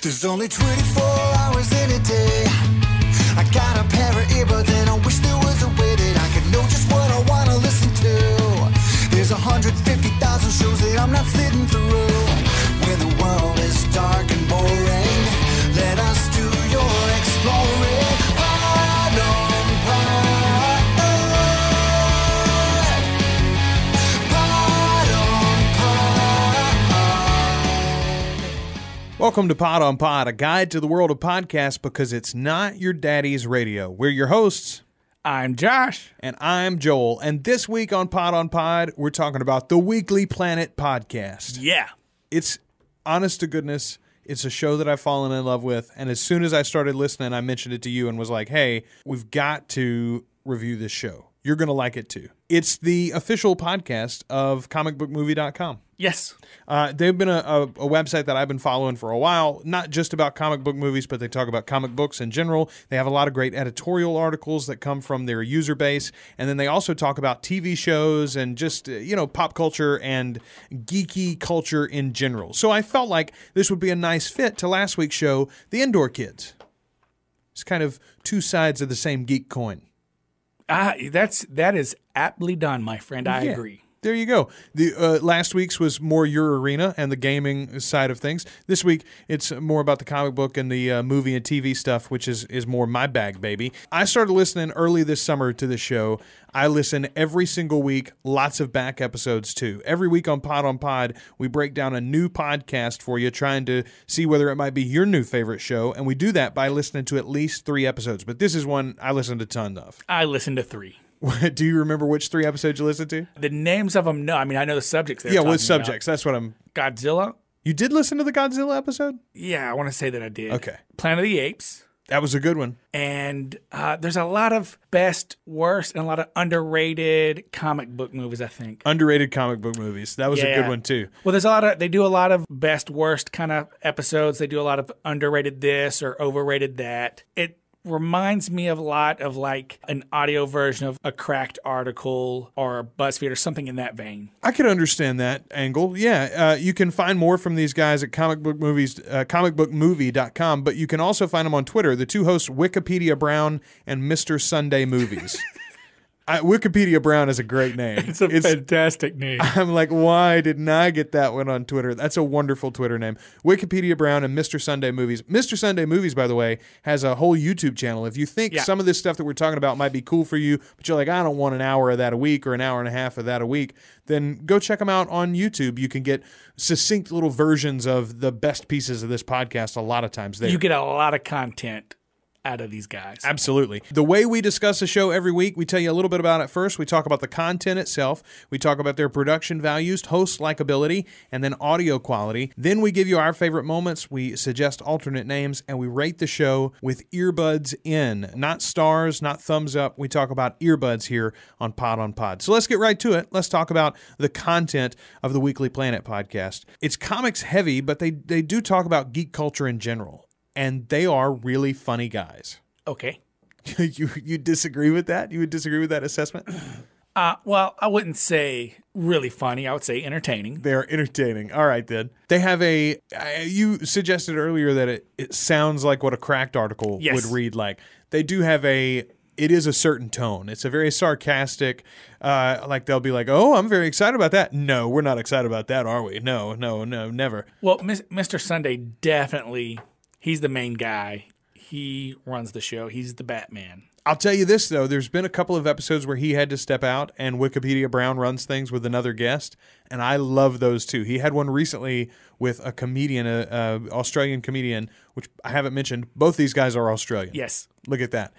There's only 24 hours in a day. I got a pair of earbuds and I wish there was a way that I could know just what I want to listen to. There's 150,000 shows that I'm not sitting through. When the world is dark and boring, let us do your exploring. Pod on pod. Pod on pod. Welcome to Pod on Pod, a guide to the world of podcasts because it's not your daddy's radio. We're your hosts. I'm Josh. And I'm Joel. And this week on Pod, we're talking about the Weekly Planet podcast. Yeah. It's, honest to goodness, it's a show that I've fallen in love with. And as soon as I started listening, I mentioned it to you and was like, hey, we've got to review this show. You're going to like it too. It's the official podcast of comicbookmovie.com. Yes. They've been a website that I've been following for a while, not just about comic book movies, but they talk about comic books in general. They have a lot of great editorial articles that come from their user base. And then they also talk about TV shows and just, pop culture and geeky culture in general. So I felt like this would be a nice fit to last week's show, The Indoor Kids. It's kind of two sides of the same geek coin. That is aptly done, my friend. I agree. There you go. The last week's was more your arena and the gaming side of things. This week, it's more about the comic book and the movie and TV stuff, which is more my bag, baby. I started listening early this summer to the show. I listen every single week, lots of back episodes too. Every week on Pod, we break down a new podcast for you, trying to see whether it might be your new favorite show, and we do that by listening to at least 3 episodes. But this is one I listened a ton of. I listened to 3. Do you remember which 3 episodes you listened to? The names of them, no. I mean, I know the subjects. Yeah, what subjects? That's what I'm... Godzilla? You did listen to the Godzilla episode? Yeah, I want to say that I did. Okay. Planet of the Apes. That was a good one. And there's a lot of best, worst, and a lot of underrated comic book movies, I think. Underrated comic book movies. That was a good one, too. Well, they do a lot of best, worst kind of episodes. They do a lot of underrated this or overrated that. It reminds me of a lot of like an audio version of a Cracked article or BuzzFeed or something in that vein. I could understand that angle. Yeah, you can find more from these guys at comicbookmovie.com, but you can also find them on Twitter. The two hosts, WikipediaBrown and MrSundayMovies. WikipediaBrown is a great name. It's a fantastic name. I'm like, why didn't I get that one on Twitter? That's a wonderful Twitter name. WikipediaBrown and MrSundayMovies. MrSundayMovies, by the way, has a whole YouTube channel. If you think some of this stuff that we're talking about might be cool for you, but you're like, I don't want an hour of that a week or an hour and a half of that a week, then go check them out on YouTube. You can get succinct little versions of the best pieces of this podcast a lot of times there. You get a lot of content out of these guys. Absolutely. The way we discuss the show every week, we tell you a little bit about it first. We talk about the content itself. We talk about their production values, host likability, and then audio quality. Then we give you our favorite moments. We suggest alternate names, and we rate the show with earbuds in. Not stars, not thumbs up. We talk about earbuds here on Pod. So let's get right to it. Let's talk about the content of the Weekly Planet podcast. It's comics heavy, but they do talk about geek culture in general. And they are really funny guys. Okay. You disagree with that? You would disagree with that assessment? Well, I wouldn't say really funny. I would say entertaining. They're entertaining. All right, then. They have you suggested earlier that it sounds like what a Cracked article would read like. They do have it is a certain tone. It's a very sarcastic, like they'll be like, oh, I'm very excited about that. No, we're not excited about that, are we? No, never. Well, Mr. Sunday definitely... He's the main guy. He runs the show. He's the Batman. I'll tell you this, though. There's been a couple of episodes where he had to step out, and WikipediaBrown runs things with another guest, and I love those, too. He had one recently with a comedian, an Australian comedian, which I haven't mentioned. Both these guys are Australian. Yes. Look at that.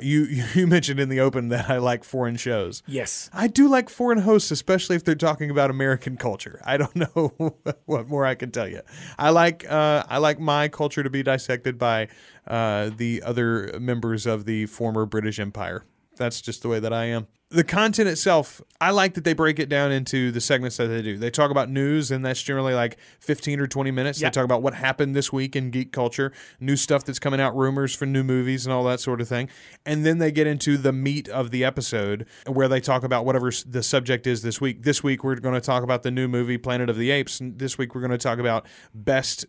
You mentioned in the open that I like foreign shows. Yes. I do like foreign hosts, especially if they're talking about American culture. I don't know what more I can tell you. I like my culture to be dissected by the other members of the former British Empire. That's just the way that I am. The content itself, I like that they break it down into the segments that they do. They talk about news, and that's generally like 15 or 20 minutes. Yep. They talk about what happened this week in geek culture, new stuff that's coming out, rumors for new movies and all that sort of thing. And then they get into the meat of the episode where they talk about whatever the subject is this week. This week, we're going to talk about the new movie, Planet of the Apes. And this week, we're going to talk about best,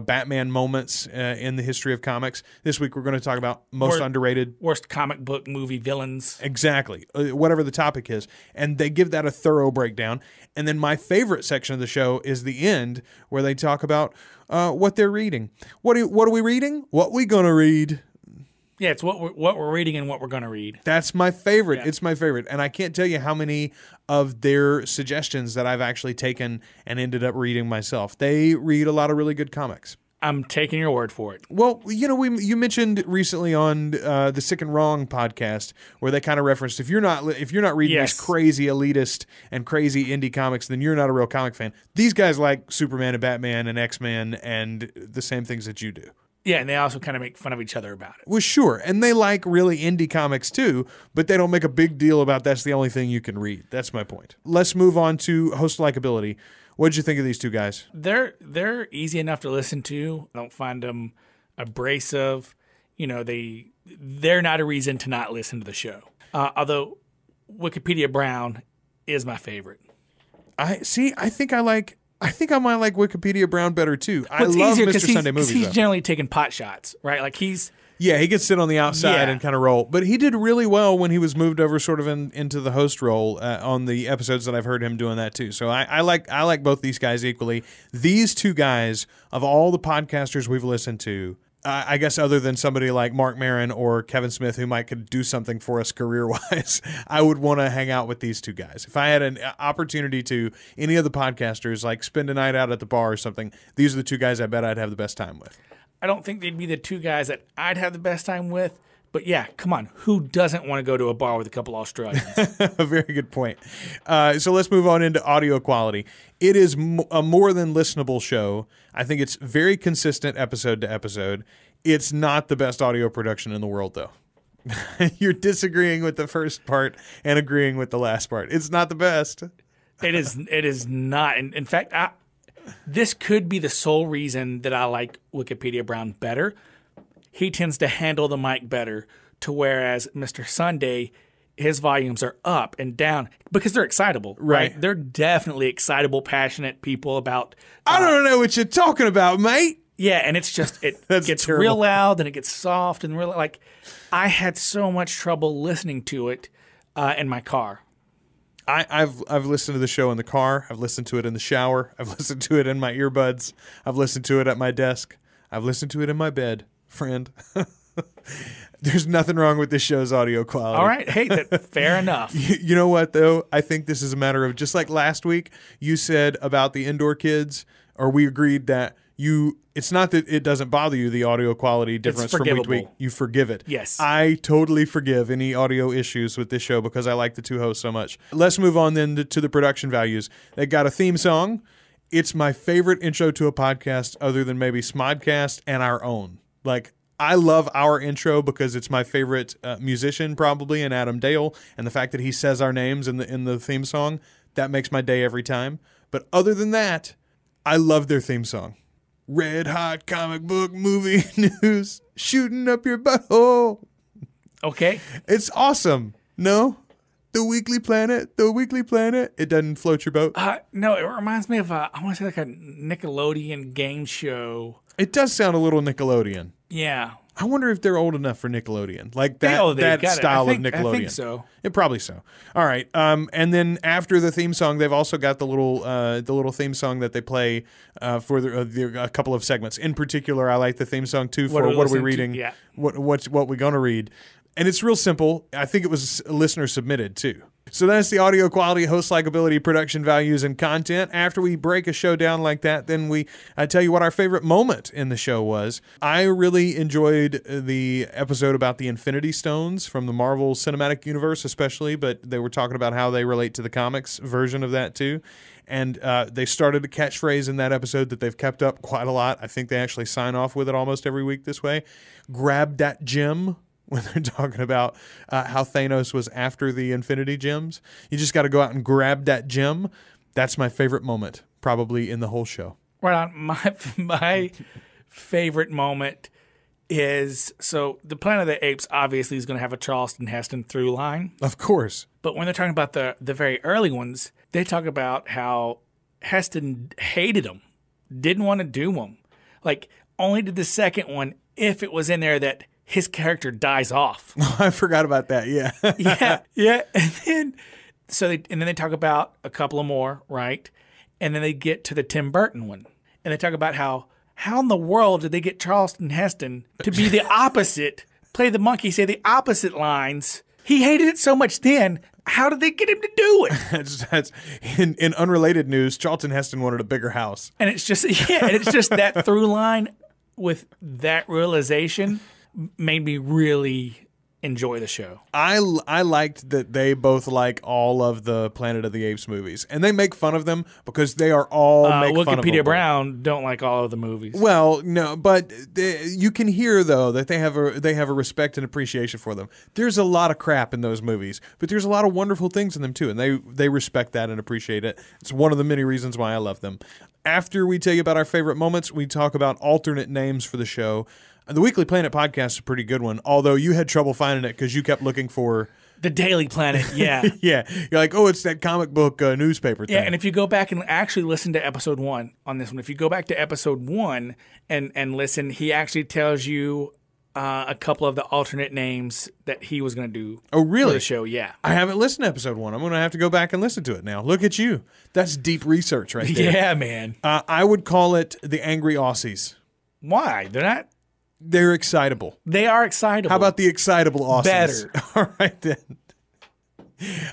Batman moments in the history of comics. This week, we're going to talk about most underrated. Worst comic book movie villains. Exactly. Whatever the topic is. And they give that a thorough breakdown. And then my favorite section of the show is the end, where they talk about what they're reading. What are we reading? What we gonna read? Yeah, it's what we're reading and what we're gonna read. That's my favorite. Yeah. It's my favorite. And I can't tell you how many of their suggestions that I've actually taken and ended up reading myself. They read a lot of really good comics. I'm taking your word for it. Well, you mentioned recently on the Sick and Wrong podcast where they kind of referenced if you're not reading Yes. these crazy elitist and crazy indie comics, then you're not a real comic fan. These guys like Superman and Batman and X-Men and the same things that you do. Yeah, and they also kind of make fun of each other about it. Well, sure, and they like really indie comics too, but they don't make a big deal about that's the only thing you can read. That's my point. Let's move on to host likability. What did you think of these two guys? They're easy enough to listen to. I don't find them abrasive. They're not a reason to not listen to the show. Although Wikipedia Brown is my favorite. I think I might like Wikipedia Brown better too. I It's love easier Mr. Sunday because Movies. he's though. generally taking pot shots, right? Like He could sit on the outside Yeah. and kind of roll. But he did really well when he was moved over sort of into the host role on the episodes that I've heard him doing that too. So I like both these guys equally. These two guys, of all the podcasters we've listened to, I guess other than somebody like Mark Maron or Kevin Smith who could do something for us career-wise, I would want to hang out with these two guys. If I had an opportunity to, any of the podcasters, like spend a night out at the bar or something, these are the two guys I bet I'd have the best time with. I don't think they'd be the two guys that I'd have the best time with. But yeah, come on. Who doesn't want to go to a bar with a couple Australians? A very good point. So let's move on into audio quality. It is a more than listenable show. I think it's very consistent episode to episode. It's not the best audio production in the world, though. You're disagreeing with the first part and agreeing with the last part. It's not the best. It is not. In fact, this could be the sole reason that I like Wikipedia Brown better. He tends to handle the mic better, to whereas Mr. Sunday, his volumes are up and down because they're excitable, right? They're definitely excitable, passionate people about... I don't know what you're talking about, mate. Yeah, and it's just, it gets terrible. real loud and it gets soft and real, I had so much trouble listening to it in my car. I've listened to the show in the car. I've listened to it in the shower. I've listened to it in my earbuds. I've listened to it at my desk. I've listened to it in my bed, friend. There's nothing wrong with this show's audio quality. All right. Hey, fair enough. You know what, though? I think this is a matter of, just like last week, you said about the indoor kids, or we agreed that it's not that it doesn't bother you, the audio quality difference from week to week. You forgive it. Yes. I totally forgive any audio issues with this show because I like the two hosts so much. Let's move on then to the production values. They got a theme song. It's my favorite intro to a podcast other than maybe Smodcast and our own. I love our intro because it's my favorite musician probably, and Adam Dale, and the fact that he says our names in the theme song, that makes my day every time. But other than that, I love their theme song. Red hot comic book movie news, shooting up your butthole. Okay. It's awesome. No? The Weekly Planet. It doesn't float your boat. No, it reminds me of, I want to say a Nickelodeon game show. It does sound a little Nickelodeon. Yeah. I wonder if they're old enough for Nickelodeon, like They've that got style it. of Nickelodeon. I think so. It probably so. All right, and then after the theme song, they've also got the little theme song that they play for a couple of segments. In particular, I like the theme song too for what are we reading? Yeah. What we gonna read? And it's real simple. I think it was listener submitted too. So that's the audio quality, host likability, production values, and content. After we break a show down like that, then I tell you what our favorite moment in the show was. I really enjoyed the episode about the Infinity Stones from the Marvel Cinematic Universe especially, but they were talking about how they relate to the comics version of that too. And they started a catchphrase in that episode that they've kept up quite a lot. I think they actually sign off with it almost every week this way. Grab that gem. when they're talking about how Thanos was after the Infinity Gems. You just got to go out and grab that gem. That's my favorite moment, probably in the whole show. Right on. My favorite moment is, so the Planet of the Apes obviously is going to have a Charleston Heston through line. Of course. But when they're talking about the very early ones, they talk about how Heston hated them, didn't want to do them. Like, only did the second one if it was in there that his character dies off. I forgot about that, yeah. yeah. And then they talk about a couple of more, right? And then they get to the Tim Burton one. And they talk about how in the world did they get Charleston Heston to be the opposite, play the monkey, say the opposite lines? He hated it so much then. How did they get him to do it? That's in unrelated news, Charlton Heston wanted a bigger house. And it's just that through line with that realization made me really enjoy the show. I liked that they both like all of the Planet of the Apes movies, and they make fun of them because they are all make fun of them. WikipediaBrown don't like all of the movies. Well, no, but you can hear though that they have a respect and appreciation for them. There's a lot of crap in those movies, but there's a lot of wonderful things in them too, and they respect that and appreciate it. It's one of the many reasons why I love them. After we tell you about our favorite moments, we talk about alternate names for the show. The Weekly Planet podcast is a pretty good one, although you had trouble finding it because you kept looking for... The Daily Planet, yeah. Yeah. You're like, oh, it's that comic book newspaper thing. Yeah, and if you go back and actually listen to episode 1 on this one, if you go back to episode 1 and listen, he actually tells you a couple of the alternate names that he was going to do for the show, yeah. I haven't listened to episode 1. I'm going to have to go back and listen to it now. Look at you. That's deep research right there. Yeah, man. I would call it the Angry Aussies. Why? They're not... They're excitable. They are excitable. How about the excitable Aussies? Better. All right, then.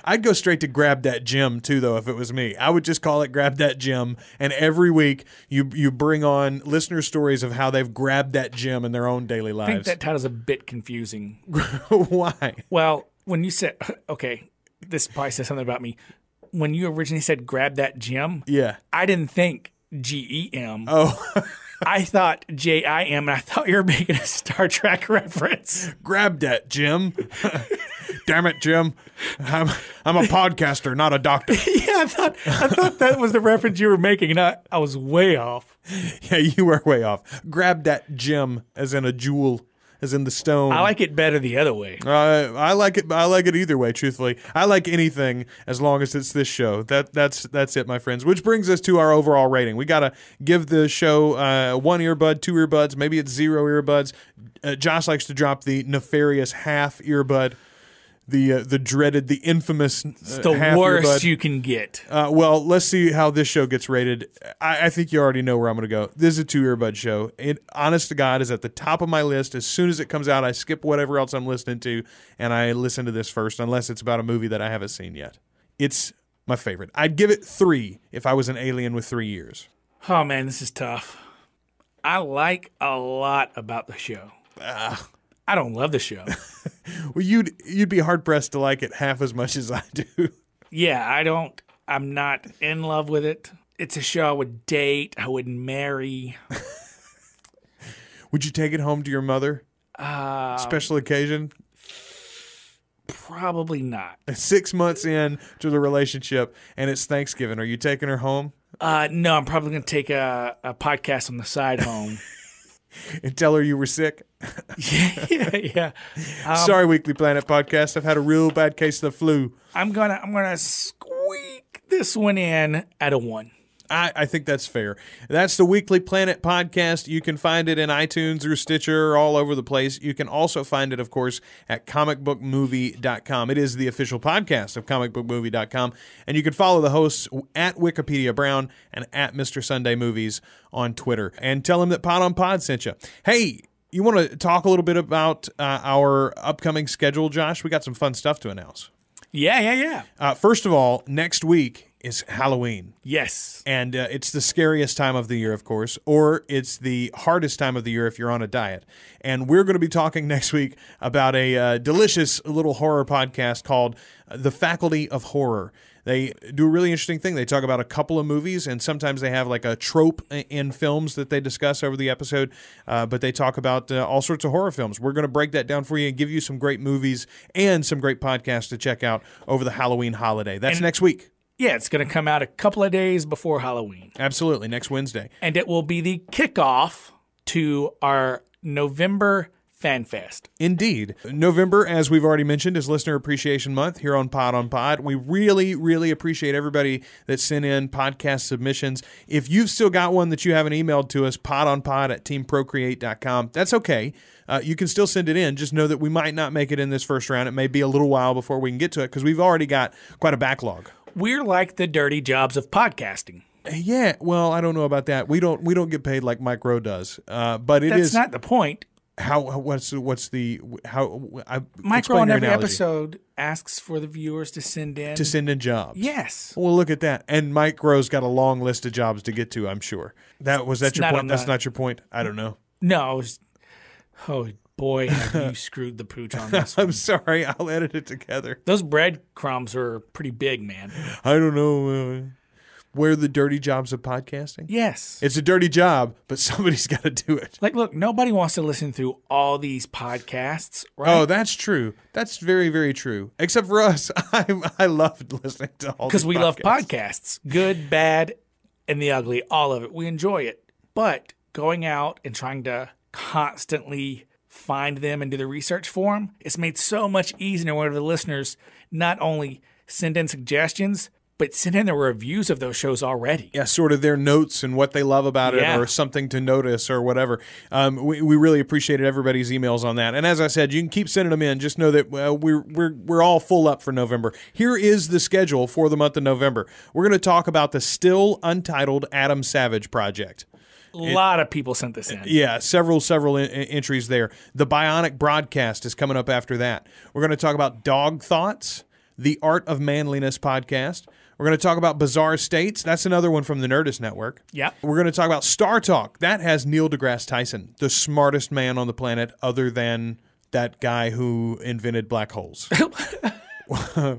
I'd go straight to Grab That Gem, too, though, if it was me. I would just call it Grab That Gem, and every week you bring on listener stories of how they've grabbed that gem in their own daily lives. I think that title's a bit confusing. Why? Well, when you said, okay, this probably says something about me. When you originally said Grab That Gem, yeah, I didn't think GEM. Oh, I thought JIM, and I thought you were making a Star Trek reference. Grab that, Jim. Damn it, Jim. I'm a podcaster, not a doctor. Yeah, I thought that was the reference you were making, and I was way off. Yeah, you were way off. Grab that gem, as in a jewel, as in the stone. I like it better the other way. I like it either way, truthfully. I like anything as long as it's this show. That's it, my friends. Which brings us to our overall rating. We got to give the show 1 earbud, 2 earbuds, maybe it's 0 earbuds. Josh likes to drop the nefarious half earbud. The dreaded, the infamous it's the half worst earbud. you can get. Well, let's see how this show gets rated. I think you already know where I'm going to go. This is a 2 earbud show. It, honest to God, is at the top of my list. As soon as it comes out, I skip whatever else I'm listening to, and I listen to this first, unless it's about a movie that I haven't seen yet. It's my favorite. I'd give it 3 if I was an alien with 3 years. Oh, man, this is tough. I like a lot about the show. I don't love the show. Well, you'd be hard pressed to like it half as much as I do. Yeah, I'm not in love with it. It's a show I would date. I would marry. Would you take it home to your mother? Special occasion? Probably not. 6 months in to the relationship, and it's Thanksgiving. Are you taking her home? No, I'm probably going to take a podcast on the side home. And tell her you were sick? Yeah. Sorry, Weekly Planet podcast. I've had a real bad case of the flu. I'm gonna squeak this one in at a 1. I think that's fair. That's the Weekly Planet podcast. You can find it in iTunes or Stitcher or all over the place. You can also find it, of course, at comicbookmovie.com. It is the official podcast of comicbookmovie.com. And you can follow the hosts at WikipediaBrown and at MrSundayMovies on Twitter. And tell him that Pod on Pod sent you. Hey, you want to talk a little bit about our upcoming schedule, Josh? We got some fun stuff to announce. Yeah. First of all, next week is Halloween. Yes. And it's the scariest time of the year, of course, or it's the hardest time of the year if you're on a diet. And we're going to be talking next week about a delicious little horror podcast called The Faculty of Horror. They do a really interesting thing. They talk about a couple of movies, and sometimes they have like a trope in films that they discuss over the episode, but they talk about all sorts of horror films. We're going to break that down for you and give you some great movies and some great podcasts to check out over the Halloween holiday. That's next week. Yeah, it's going to come out a couple of days before Halloween. Absolutely, next Wednesday. And it will be the kickoff to our November Fan Fest. Indeed. November, as we've already mentioned, is Listener Appreciation Month here on Pod. We really, really appreciate everybody that sent in podcast submissions. If you've still got one that you haven't emailed to us, podonpod@teamprocreate.com, that's okay. You can still send it in. Just know that we might not make it in this first round. It may be a little while before we can get to it because we've already got quite a backlog. We're like the dirty jobs of podcasting. Yeah, well, I don't know about that. We don't get paid like Mike Rowe does, but That's not the point. What's the Mike Rowe on every episode asks for the viewers to send in jobs. Yes. Well, look at that. And Mike Rowe's got a long list of jobs to get to, I'm sure. Was that your point? That's not your point? I don't know. No. Oh boy, have you screwed the pooch on this one. I'm sorry. I'll edit it together. Those breadcrumbs are pretty big, man. I don't know. Where the dirty jobs of podcasting? Yes. It's a dirty job, but somebody's got to do it. Like, look, nobody wants to listen through all these podcasts, right? Oh, that's true. That's very, very true. Except for us. I loved listening to all these podcasts. Because we love podcasts. Good, bad, and the ugly. All of it. We enjoy it. But going out and trying to constantly find them and do the research for them, it's made so much easier for the listeners not only send in suggestions, but send in the reviews of those shows already. Yeah, sort of their notes and what they love about it or something to notice or whatever. We really appreciated everybody's emails on that. And as I said, you can keep sending them in. Just know that we're all full up for November. Here is the schedule for the month of November. We're going to talk about the still untitled Adam Savage project. A lot of people sent this in. Yeah, several entries there. The Bionic Broadcast is coming up after that. We're going to talk about Dog Thoughts, the Art of Manliness podcast. We're going to talk about Bizarre States. That's another one from the Nerdist Network. Yeah. We're going to talk about Star Talk. That has Neil deGrasse Tyson, the smartest man on the planet other than that guy who invented black holes.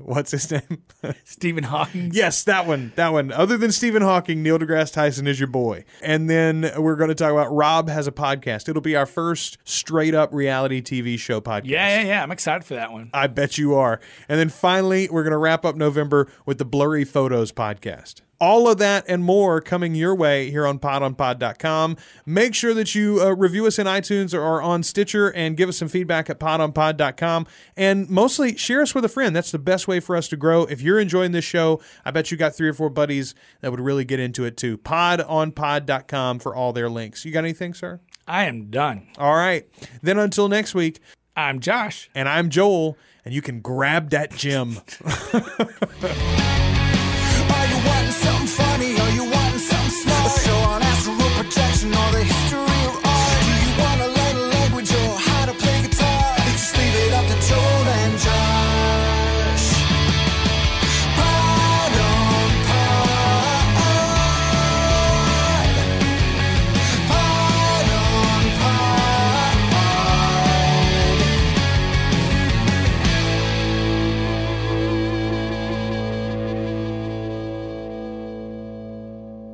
What's his name? Stephen Hawking. Yes, that one. Other than Stephen Hawking, Neil deGrasse Tyson is your boy. And then we're going to talk about Rob has a podcast. It'll be our first straight up reality TV show podcast. Yeah. I'm excited for that one. I bet you are. And then finally, we're going to wrap up November with the Blurry Photos podcast. All of that and more coming your way here on podonpod.com. Make sure that you review us in iTunes or on Stitcher and give us some feedback at podonpod.com. And mostly share us with a friend. That's the best way for us to grow. If you're enjoying this show, I bet you got 3 or 4 buddies that would really get into it too. Podonpod.com for all their links. You got anything, sir? I am done. All right. Then until next week, I'm Josh. And I'm Joel. And you can grab that gem. Are you wanting something funny? Are you wanting something smart? A show on astral projection or the history of art? Do you want to learn a language or how to play guitar? Just leave it up to Joel and Josh. Pod on pod. Pod on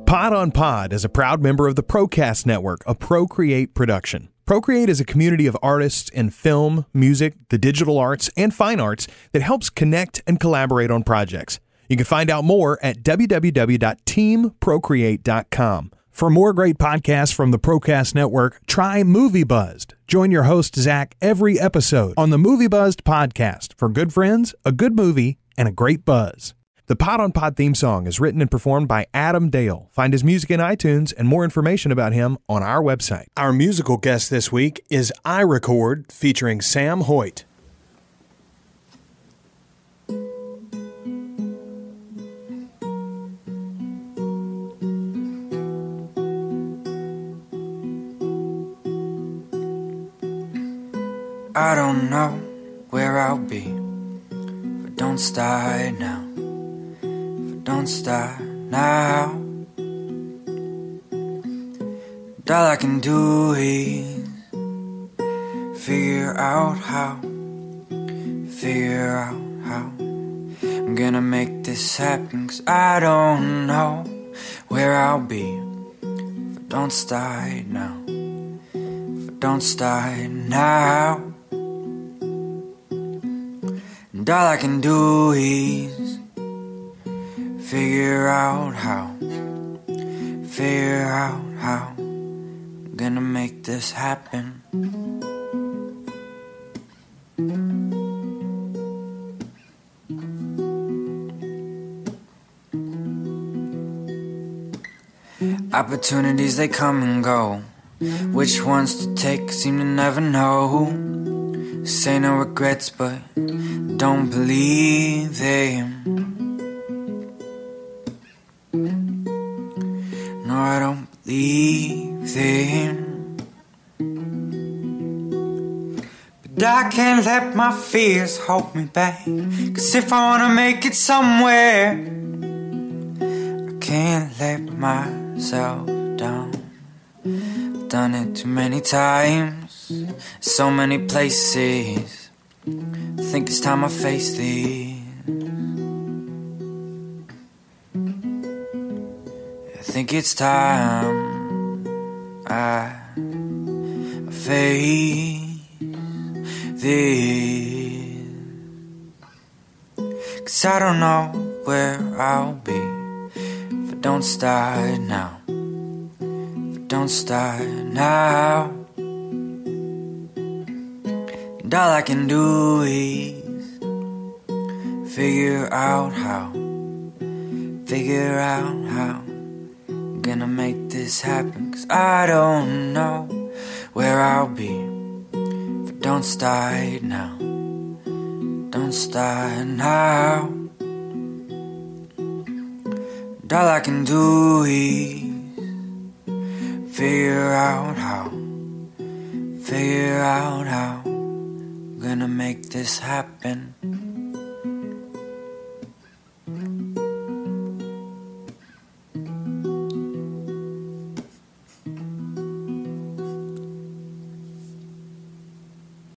Pod on Pod is a proud member of the Procast Network, a Procreate production. Procreate is a community of artists in film, music, the digital arts, and fine arts that helps connect and collaborate on projects. You can find out more at www.teamprocreate.com. For more great podcasts from the Procast Network, try Movie Buzzed. Join your host, Zach, every episode on the Movie Buzzed podcast for good friends, a good movie, and a great buzz. The Pod on Pod theme song is written and performed by Adam Dale. Find his music in iTunes and more information about him on our website. Our musical guest this week is iiRecord featuring Sam Hoyt. I don't know where I'll be if I don't start now. Don't start now. And all I can do is figure out how I'm gonna make this happen, 'cause I don't know where I'll be if I don't start now. If I don't start now. And all I can do is figure out how. Figure out how I'm gonna make this happen. Opportunities, they come and go. Which ones to take, seem to never know. Say no regrets, but don't believe them. No, I don't believe them. But I can't let my fears hold me back, 'cause if I wanna make it somewhere, I can't let myself down. I've done it too many times, so many places. I think it's time I face these. I think it's time I face this. 'Cause I don't know where I'll be if I don't start now. If I don't start now. And all I can do is figure out how. Figure out how I'm gonna make this happen, 'cause I don't know where I'll be if I don't start now. Don't start now. And all I can do is figure out how. Figure out how I'm gonna make this happen.